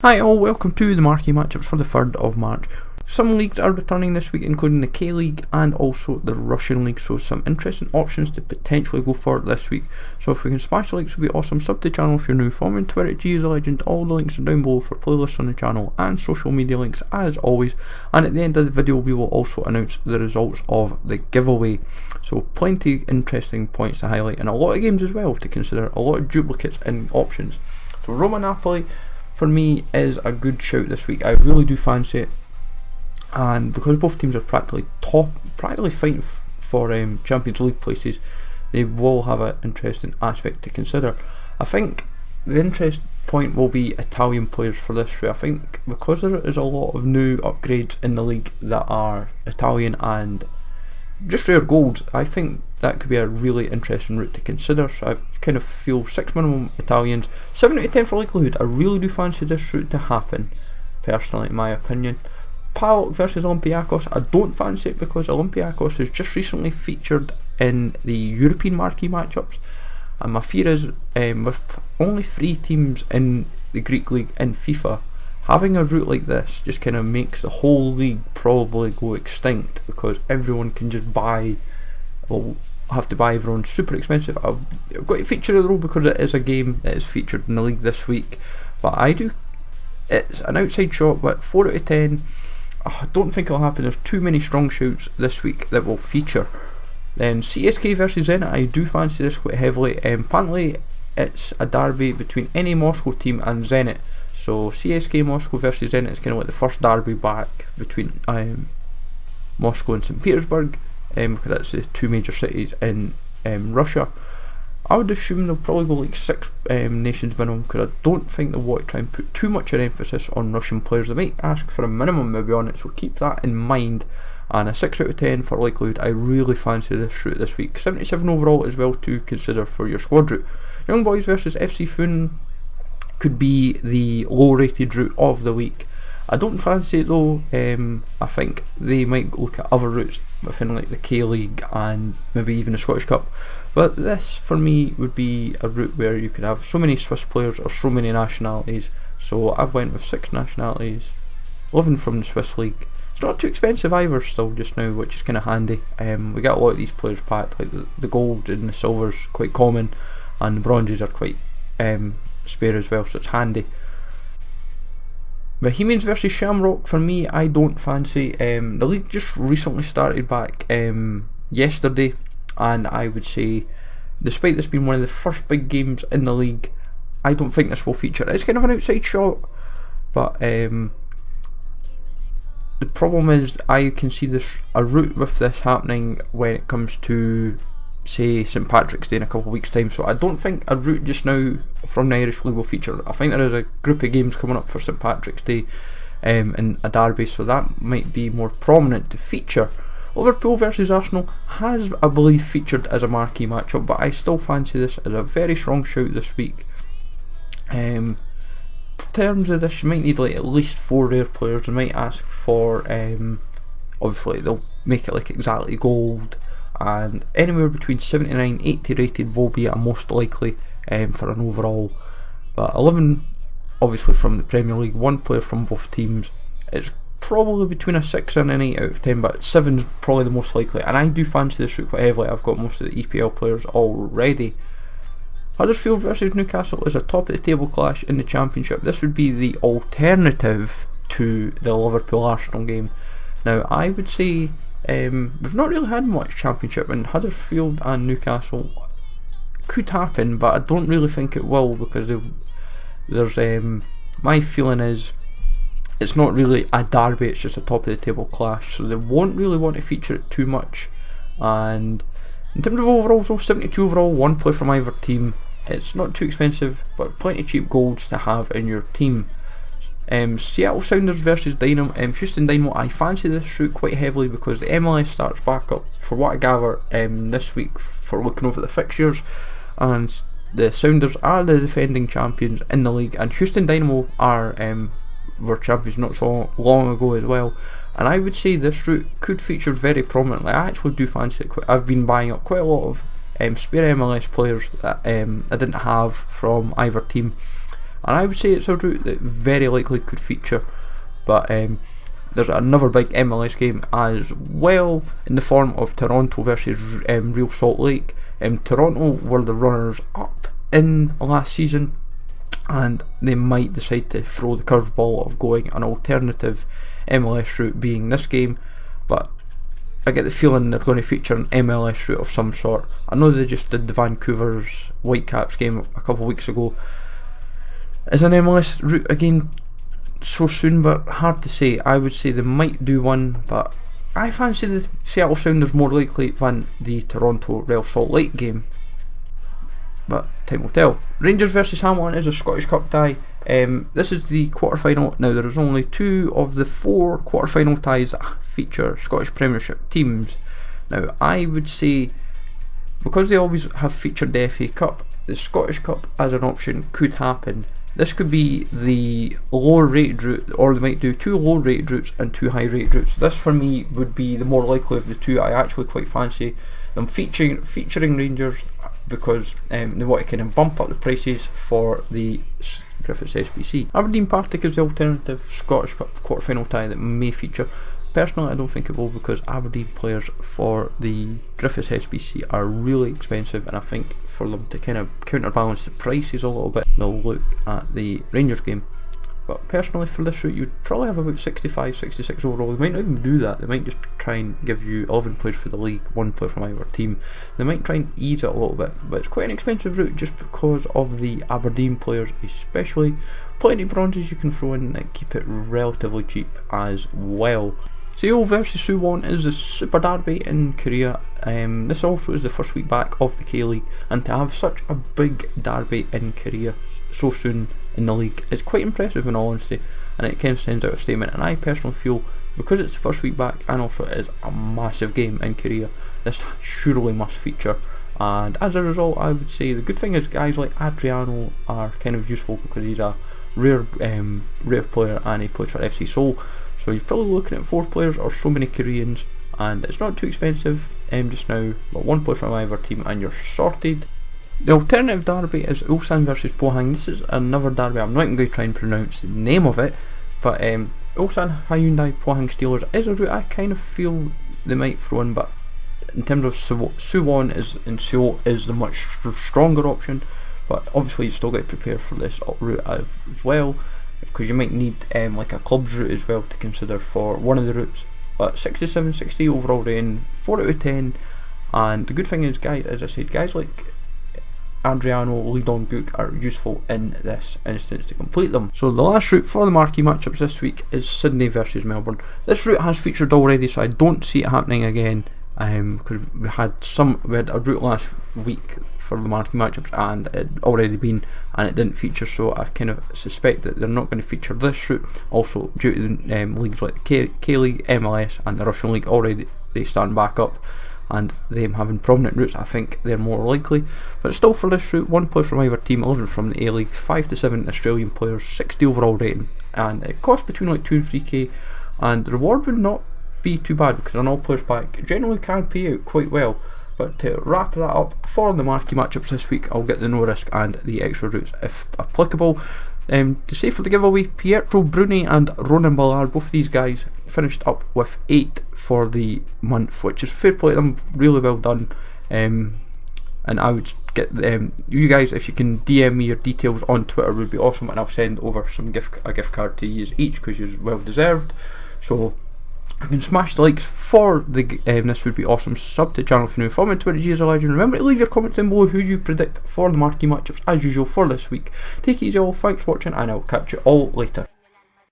Hi all, welcome to the Marquee Matchups for the 3rd of March. Some leagues are returning this week, including the K-League and also the Russian League, so some interesting options to potentially go for this week. So if we can smash the likes would be awesome. Sub to the channel if you're new, follow me on Twitter at GIsALegend. All the links are down below for playlists on the channel and social media links as always. And at the end of the video we will also announce the results of the giveaway. So plenty interesting points to highlight and a lot of games as well to consider, a lot of duplicates and options. So Roma Napoli for me is a good shout this week. I really do fancy it, and because both teams are practically fighting for Champions League places, they will have an interesting aspect to consider. I think the interest point will be Italian players for this route. I think because there is a lot of new upgrades in the league that are Italian and just rare golds, I think that could be a really interesting route to consider. So I kind of feel 6 minimum Italians, 7 out of 10 for likelihood. I really do fancy this route to happen, personally in my opinion. PAOK versus Olympiacos, I don't fancy it because Olympiacos has just recently featured in the European Marquee Matchups, and my fear is with only 3 teams in the Greek League in FIFA, having a route like this just kind of makes the whole league probably go extinct, because everyone can just buy, well, have to buy everyone super expensive. I've got to feature it though because it is a game that is featured in the league this week, but it's an outside shot, but 4 out of 10, I don't think it'll happen. There's too many strong shoots this week that will feature. Then CSK versus Zenit, I do fancy this quite heavily. Apparently it's a derby between any Moscow team and Zenit. So CSK Moscow versus Zenit is kind of like the first derby back between Moscow and St. Petersburg, because that's the 2 major cities in Russia. I would assume they'll probably go like 6 nations minimum, because I don't think they'll want to try and put too much of an emphasis on Russian players. They might ask for a minimum maybe on it, so keep that in mind. And a 6 out of 10 for likelihood. I really fancy this route this week. 77 overall as well to consider for your squad route. Young Boys versus FC Thun could be the low rated route of the week. I don't fancy it though. I think they might look at other routes within like the K-League and maybe even the Scottish Cup, but this for me would be a route where you could have so many Swiss players or so many nationalities. So I've went with 6 nationalities, 11 from the Swiss League. It's not too expensive either still just now, which is kind of handy. We get a lot of these players packed, like the gold and the silver's quite common, and the bronzes are quite spare as well, so it's handy. Bohemians versus Shamrock, for me, I don't fancy. The league just recently started back yesterday, and I would say, despite this being one of the first big games in the league, I don't think this will feature. It's kind of an outside shot, but the problem is I can see a route with this happening when it comes to, say, St. Patrick's Day in a couple of weeks time. So I don't think a route just now from the Irish League will feature. I think there is a group of games coming up for St. Patrick's Day in a derby, so that might be more prominent to feature. Liverpool versus Arsenal has, I believe, featured as a marquee matchup, but I still fancy this as a very strong shout this week. In terms of this, you might need like at least 4 rare players. They might ask for, obviously they'll make it like exactly gold, and anywhere between 79 80 rated will be a most likely for an overall. But 11 obviously from the Premier League, 1 player from both teams. It's probably between a 6 and an 8 out of 10, but 7's probably the most likely, and I do fancy this route quite heavily. I've got most of the EPL players already. Huddersfield versus Newcastle is a top of the table clash in the Championship. This would be the alternative to the Liverpool Arsenal game. Now I would say we've not really had much Championship, and Huddersfield and Newcastle could happen, but I don't really think it will, because there's my feeling is it's not really a derby, it's just a top of the table clash, so they won't really want to feature it too much. And in terms of overalls, 72 overall, 1 player from either team. It's not too expensive, but plenty of cheap golds to have in your team. Seattle Sounders versus Houston Dynamo, I fancy this route quite heavily because the MLS starts back up, for what I gather, this week for looking over the fixtures, and the Sounders are the defending champions in the league, and Houston Dynamo were champions not so long ago as well. And I would say this route could feature very prominently. I actually do fancy it. I've been buying up quite a lot of spare MLS players that I didn't have from either team, and I would say it's a route that very likely could feature. But there's another big MLS game as well in the form of Toronto versus Real Salt Lake. Toronto were the runners up in last season, and they might decide to throw the curveball of going an alternative MLS route, being this game, but I get the feeling they're going to feature an MLS route of some sort. I know they just did the Vancouver's Whitecaps game a couple of weeks ago. Is an MLS route again so soon, but hard to say. I would say they might do one, but I fancy the Seattle Sounders more likely than the Toronto Real Salt Lake game, but time will tell. Rangers versus Hamilton is a Scottish Cup tie. This is the quarter-final. Now there is only 2 of the 4 quarter-final ties that feature Scottish Premiership teams. Now I would say, because they always have featured the FA Cup, the Scottish Cup as an option could happen. This could be the lower rated route, or they might do 2 low rated routes and 2 high rated routes. This for me would be the more likely of the 2. I actually quite fancy them featuring Rangers, because they want to kind of bump up the prices for the Griffiths SBC. Aberdeen Partick is the alternative Scottish Cup quarter-final tie that may feature. Personally, I don't think it will, because Aberdeen players for the Griffiths SBC are really expensive, and I think for them to kind of counterbalance the prices a little bit, they'll look at the Rangers game. But personally, for this route, you'd probably have about 65, 66 overall. They might not even do that. They might just try and give you 11 players for the league, 1 player from either team. They might try and ease it a little bit, but it's quite an expensive route just because of the Aberdeen players, especially. Plenty of bronzes you can throw in and keep it relatively cheap as well. Seoul versus Suwon is the Super Derby in Korea. This also is the first week back of the K-League, and to have such a big derby in Korea so soon in the league is quite impressive in all honesty, and it kind of sends out a statement. And I personally feel, because it's the first week back and also it is a massive game in Korea, this surely must feature. And as a result, I would say the good thing is guys like Adriano are kind of useful, because he's a rare player and he plays for FC Seoul. So you're probably looking at 4 players or so many Koreans, and it's not too expensive just now, but 1 player from either team and you're sorted. The alternative derby is Ulsan versus Pohang. This is another derby. I'm not going to try and pronounce the name of it, but Ulsan Hyundai Pohang Steelers is a route I kind of feel they might throw in, but in terms of Suwon in Seoul is the much stronger option. But obviously you still got to prepare for this route as well, because you might need like a club's route as well to consider for one of the routes. But 67, 60 overall rating, 4 out of 10, and the good thing is, guys, as I said, guys like Adriano, Lee Dong-gook are useful in this instance to complete them. So the last route for the marquee matchups this week is Sydney versus Melbourne. This route has featured already, so I don't see it happening again, because we had a route last week for the marquee matchups and it already been, and it didn't feature, so I kind of suspect that they're not going to feature this route, also due to the leagues like the K-League, MLS and the Russian League already starting back up, and them having prominent routes. I think they're more likely, but still for this route, 1 player from either team, 11 from the A-League, 5 to 7 Australian players, 60 overall rating, and it costs between like 2 and 3k, and the reward would not be too bad, because an all players pack generally can pay out quite well. But to wrap that up for the marquee matchups this week, I'll get the no risk and the extra routes if applicable. To say for the giveaway, Pietro Bruni and Ronan Ballard, both these guys finished up with 8 for the month, which is fair play to them, really well done. And I would get you guys, if you can DM me your details on Twitter, would be awesome, and I'll send over a gift card to you each, because you're well deserved. So you can smash the likes for the this would be awesome. Sub to the channel if you're new. Follow me on Twitter, G as a legend. Remember to leave your comments down below who you predict for the marquee matchups as usual for this week. Take it easy all, thanks for watching, and I'll catch you all later.